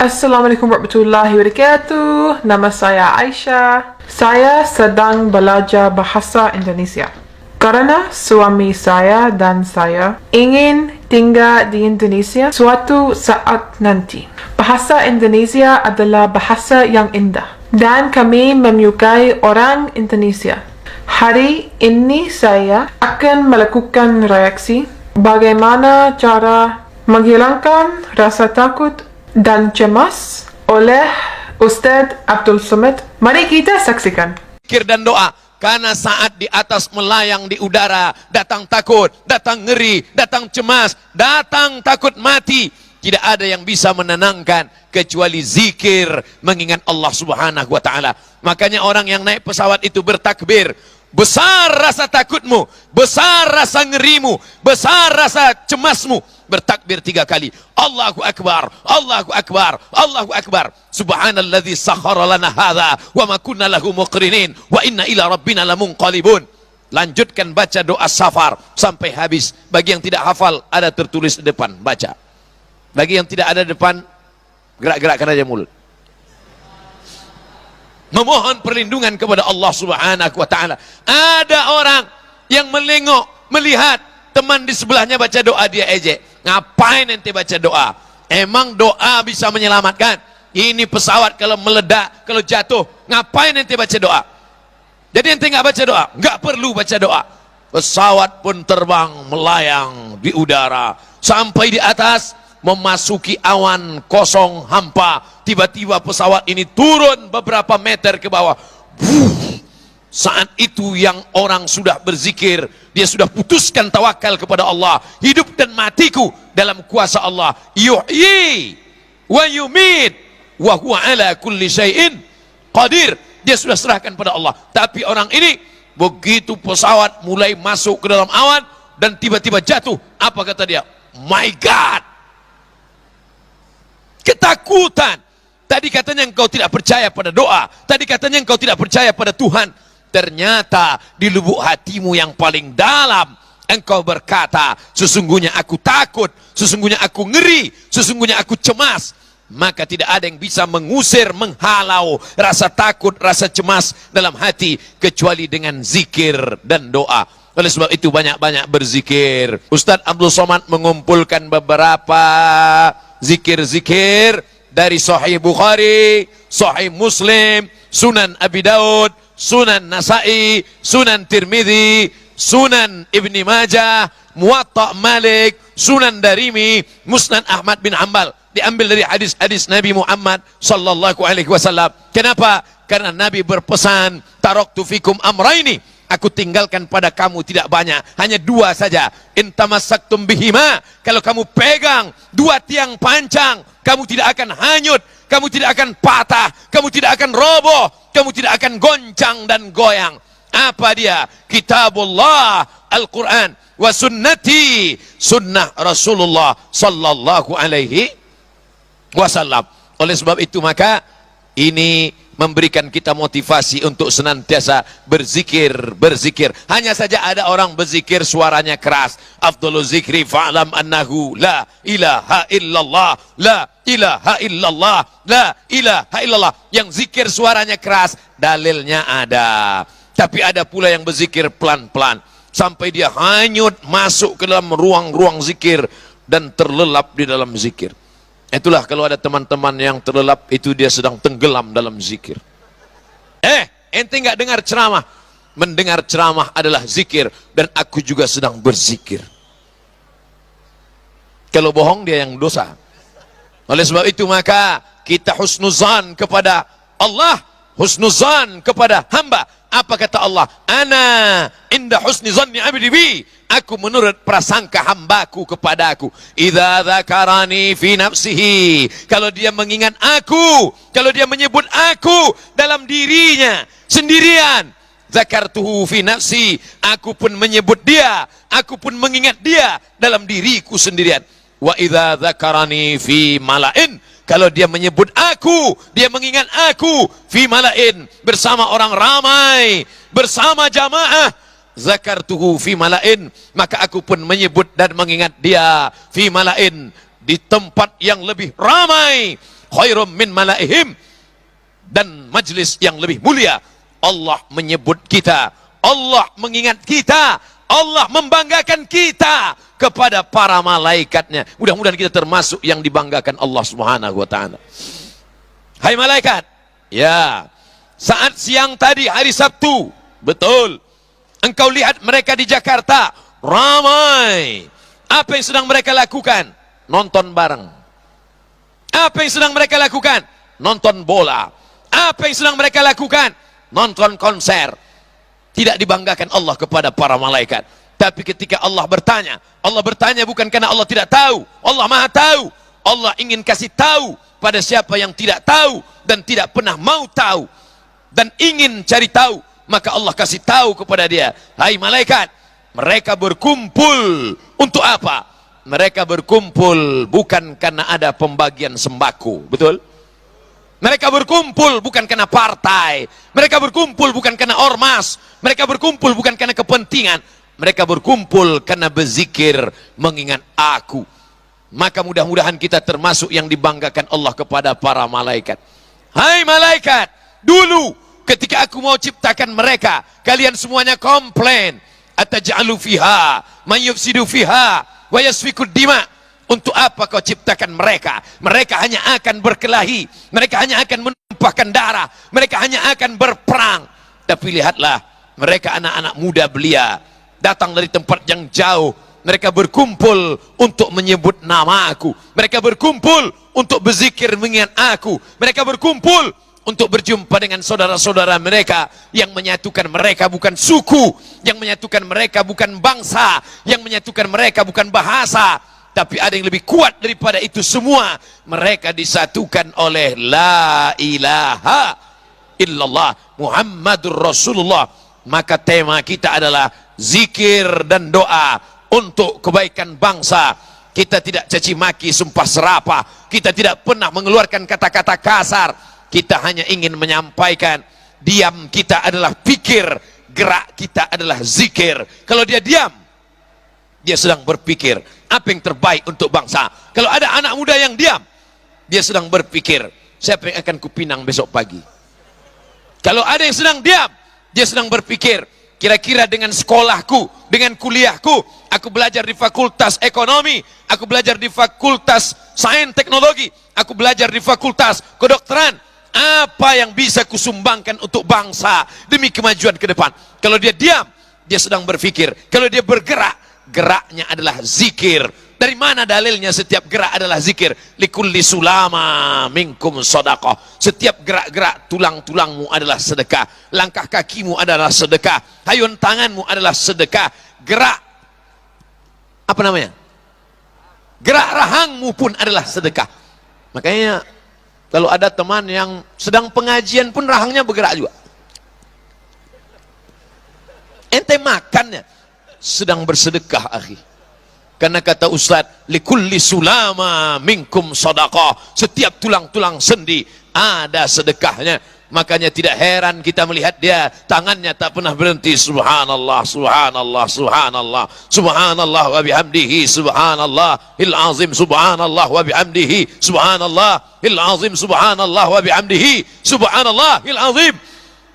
Assalamualaikum warahmatullahi wabarakatuh. Nama saya Aisyah. Saya sedang belajar bahasa Indonesia. Karena suami saya dan saya ingin tinggal di Indonesia suatu saat nanti. Bahasa Indonesia adalah bahasa yang indah dan kami menyukai orang Indonesia. Hari ini saya akan melakukan reaksi bagaimana cara menghilangkan rasa takut dan cemas oleh Ustadz Abdul Somad. Mari kita saksikan. Zikir dan doa, karena saat di atas melayang di udara, datang takut, datang ngeri, datang cemas, datang takut mati. Tidak ada yang bisa menenangkan kecuali zikir, mengingat Allah Subhanahu wa Ta'ala. Makanya orang yang naik pesawat itu bertakbir. Besar rasa takutmu, besar rasa ngerimu, besar rasa cemasmu. Bertakbir 3 kali. Allahu Akbar, Allahu Akbar, Allahu Akbar. Subhanalladzi sakhkhara lana hadza wa ma kunna lahu muqrinin wa inna ila rabbina lamunqalibun. Lanjutkan baca doa safar sampai habis. Bagi yang tidak hafal ada tertulis di depan, baca. Bagi yang tidak ada di depan, gerak-gerakkan aja mulut. Memohon perlindungan kepada Allah Subhanahu wa Ta'ala. Ada orang yang melengok, melihat teman di sebelahnya baca doa, dia ejek. Ngapain ente baca doa? Emang doa bisa menyelamatkan? Ini pesawat kalau meledak, kalau jatuh, ngapain ente baca doa? Jadi ente nggak baca doa? Nggak perlu baca doa. Pesawat pun terbang, melayang di udara, sampai di atas, memasuki awan kosong hampa. Tiba-tiba pesawat ini turun beberapa meter ke bawah. Saat itu yang orang sudah berzikir, dia sudah putuskan tawakal kepada Allah. Hidup dan matiku dalam kuasa Allah. Yuhyi wa yumit wa huwa ala kulli syai'in qadir. Dia sudah serahkan pada Allah. Tapi orang ini begitu pesawat mulai masuk ke dalam awan dan tiba-tiba jatuh, apa kata dia? My God, ketakutan. Tadi katanya engkau tidak percaya pada doa, tadi katanya engkau tidak percaya pada Tuhan. Ternyata di lubuk hatimu yang paling dalam engkau berkata, sesungguhnya aku takut, sesungguhnya aku ngeri, sesungguhnya aku cemas. Maka tidak ada yang bisa mengusir, menghalau rasa takut, rasa cemas dalam hati kecuali dengan zikir dan doa. Oleh sebab itu banyak-banyak berzikir. Ustadz Abdul Somad mengumpulkan beberapa zikir-zikir dari Sahih Bukhari, Sahih Muslim, Sunan Abi Daud, Sunan Nasai, Sunan Tirmidzi, Sunan Ibni Majah, Muwatta Malik, Sunan Darimi, Musnad Ahmad bin Hanbal. Diambil dari hadis-hadis Nabi Muhammad sallallahu alaihi wasallam. Kenapa? Karena Nabi berpesan, taraktu fikum amraini, aku tinggalkan pada kamu tidak banyak, hanya 2 saja. In tamassaktum bihima, kalau kamu pegang 2 tiang pancang, kamu tidak akan hanyut, kamu tidak akan patah, kamu tidak akan roboh, kamu tidak akan goncang dan goyang. Apa dia? Kitabullah, Al-Quran, wa sunnati, sunnah Rasulullah sallallahu alaihi wasallam. Oleh sebab itu maka ini memberikan kita motivasi untuk senantiasa berzikir. Hanya saja ada orang berzikir suaranya keras. Afdhalu zikri fa'lam annahu la ilaha illallah, la ilaha illallah, la ilaha illallah. Yang zikir suaranya keras, dalilnya ada. Tapi ada pula yang berzikir pelan-pelan sampai dia hanyut masuk ke dalam ruang-ruang zikir dan terlelap di dalam zikir. Itulah kalau ada teman-teman yang terlelap, itu dia sedang tenggelam dalam zikir. Ente nggak dengar ceramah? Mendengar ceramah adalah zikir, dan aku juga sedang berzikir. Kalau bohong dia yang dosa. Oleh sebab itu maka kita husnuzan kepada Allah, husnuzan kepada hamba. Apa kata Allah? Ana inda husni zanni abdi bi. Aku menurut prasangka hambaku kepadaku. Idza dzakarani fi nafsihi, kalau dia mengingat aku, kalau dia menyebut aku dalam dirinya sendirian, zakartuhu fi nafsi, aku pun menyebut dia, aku pun mengingat dia dalam diriku sendirian. Wa idza dzakarani fi malain, kalau dia menyebut aku, dia mengingat aku fi malain, bersama orang ramai, bersama jamaah, zakartuhu fi malain, maka aku pun menyebut dan mengingat dia fi malain, di tempat yang lebih ramai, khairum min malaihim, dan majlis yang lebih mulia. Allah menyebut kita, Allah mengingat kita, Allah membanggakan kita kepada para malaikatnya. Mudah-mudahan kita termasuk yang dibanggakan Allah Subhanahu wa ta'ala. Hai malaikat, ya, saat siang tadi hari Sabtu, betul, engkau lihat mereka di Jakarta ramai. Apa yang sedang mereka lakukan? Nonton bareng. Apa yang sedang mereka lakukan? Nonton bola. Apa yang sedang mereka lakukan? Nonton konser. Tidak dibanggakan Allah kepada para malaikat. Tapi ketika Allah bertanya bukan karena Allah tidak tahu. Allah maha tahu. Allah ingin kasih tahu pada siapa yang tidak tahu dan tidak pernah mau tahu dan ingin cari tahu, maka Allah kasih tahu kepada dia, hai malaikat, mereka berkumpul untuk apa? Mereka berkumpul bukan karena ada pembagian sembako, betul? Mereka berkumpul bukan karena partai, mereka berkumpul bukan karena ormas, mereka berkumpul bukan karena kepentingan, mereka berkumpul karena berzikir mengingat aku. Maka mudah-mudahan kita termasuk yang dibanggakan Allah kepada para malaikat. Hai malaikat, dulu ketika aku mau ciptakan mereka, kalian semuanya komplain, ataj'alu fiha man yufsidu fiha wa yasfikud dima. Untuk apa kau ciptakan mereka? Mereka hanya akan berkelahi, mereka hanya akan menumpahkan darah, mereka hanya akan berperang. Tapi lihatlah, mereka anak-anak muda belia, datang dari tempat yang jauh. Mereka berkumpul untuk menyebut nama aku. Mereka berkumpul untuk berzikir mengingat aku. Mereka berkumpul untuk berjumpa dengan saudara-saudara mereka. Yang menyatukan mereka bukan suku, yang menyatukan mereka bukan bangsa, yang menyatukan mereka bukan bahasa, tapi ada yang lebih kuat daripada itu semua. Mereka disatukan oleh la ilaha illallah Muhammadur Rasulullah. Maka tema kita adalah zikir dan doa untuk kebaikan bangsa. Kita tidak caci maki, sumpah serapah, kita tidak pernah mengeluarkan kata-kata kasar. Kita hanya ingin menyampaikan, diam kita adalah pikir, gerak kita adalah zikir. Kalau dia diam, dia sedang berpikir apa yang terbaik untuk bangsa. Kalau ada anak muda yang diam, dia sedang berpikir siapa yang akan kupinang besok pagi. Kalau ada yang sedang diam, dia sedang berpikir, kira-kira dengan sekolahku, dengan kuliahku, aku belajar di fakultas ekonomi, aku belajar di fakultas sains teknologi, aku belajar di fakultas kedokteran, apa yang bisa kusumbangkan untuk bangsa demi kemajuan ke depan. Kalau dia diam, dia sedang berpikir. Kalau dia bergerak, geraknya adalah zikir. Dari mana dalilnya setiap gerak adalah zikir? Likulli sulama minkum sadaqah. Setiap gerak-gerak tulang-tulangmu adalah sedekah, langkah kakimu adalah sedekah, hayun tanganmu adalah sedekah, gerak apa namanya? Gerak rahangmu pun adalah sedekah. Makanya kalau ada teman yang sedang pengajian pun rahangnya bergerak juga. Ente makannya sedang bersedekah, akhi. Karena kata Ustaz, likulli sulama minkum sadaqah. Setiap tulang-tulang sendi ada sedekahnya. Makanya tidak heran kita melihat dia, tangannya tak pernah berhenti. Subhanallah, subhanallah, subhanallah, subhanallah wa bihamdihi, subhanallahil azim, subhanallah wa bihamdihi, subhanallahil azim, subhanallah wa bihamdihi, subhanallahil azim.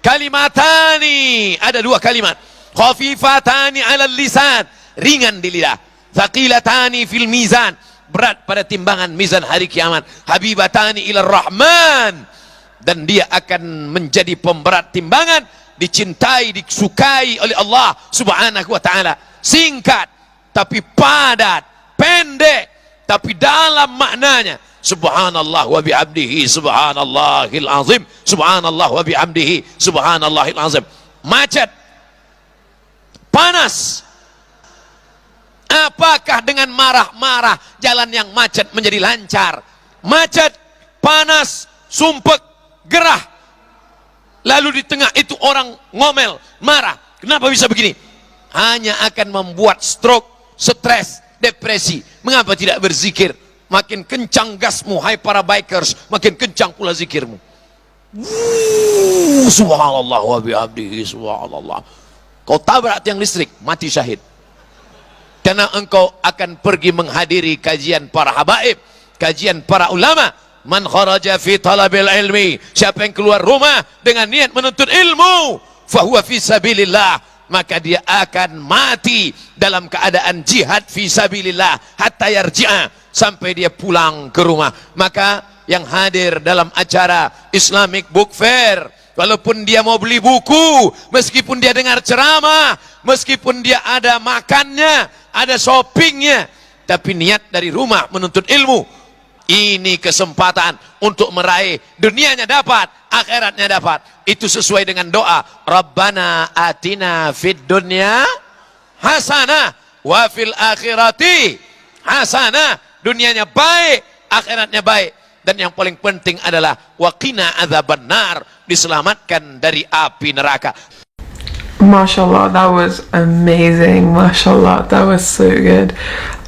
Kalimatani, ada dua kalimat, khafifatani alal lisan, ringan di lidah, thaqilatani fil mizan, berat pada timbangan mizan hari kiamat, habibatani ilar rahman, dan dia akan menjadi pemberat timbangan, dicintai, disukai oleh Allah Subhanahu wa ta'ala. Singkat tapi padat, pendek tapi dalam maknanya. Subhanallah wa bihamdihi, subhanallahil azim, subhanallah wa bihamdihi, subhanallahil azim. Macet, panas. Apakah dengan marah-marah jalan yang macet menjadi lancar? Macet, panas, sumpek, gerah, lalu di tengah itu orang ngomel, marah. Kenapa bisa begini? Hanya akan membuat stroke, stres, depresi. Mengapa tidak berzikir? Makin kencang gasmu, hai para bikers, makin kencang pula zikirmu. Subhanallah wa bihamdihi, subhanallah. Kau tabrak tiang listrik, mati syahid. Karena engkau akan pergi menghadiri kajian para habaib, kajian para ulama, man kharaja fi talabil ilmi, siapa yang keluar rumah dengan niat menuntut ilmu, fahuwa fi sabilillah, maka dia akan mati dalam keadaan jihad fi sabilillah hatta yarji'a, sampai dia pulang ke rumah. Maka yang hadir dalam acara Islamic Book Fair, walaupun dia mau beli buku, meskipun dia dengar ceramah, meskipun dia ada makannya, ada shoppingnya, tapi niat dari rumah menuntut ilmu, ini kesempatan untuk meraih dunianya dapat, akhiratnya dapat. Itu sesuai dengan doa, Rabbana atina fid dunya hasanah wa fil akhirati hasanah. Dunianya baik, akhiratnya baik. Dan yang paling penting adalah waqina adzabannar, diselamatkan dari api neraka. MashaAllah, that was amazing. MashaAllah, that was so good.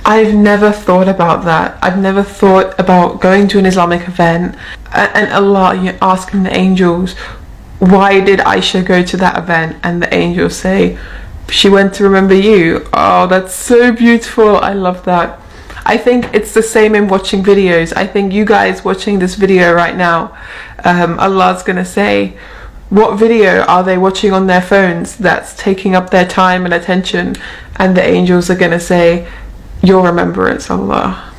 I've never thought about that. I've never thought about going to an Islamic event and Allah, you know, asking the angels, why did Aisha go to that event? And the angels say, she went to remember you. Oh, that's so beautiful. I love that. I think it's the same in watching videos. I think you guys watching this video right now, Allah's gonna say, what video are they watching on their phones that's taking up their time and attention? And the angels are gonna say, your remembrance, Allah.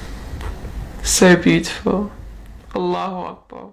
So beautiful. Allahu Akbar.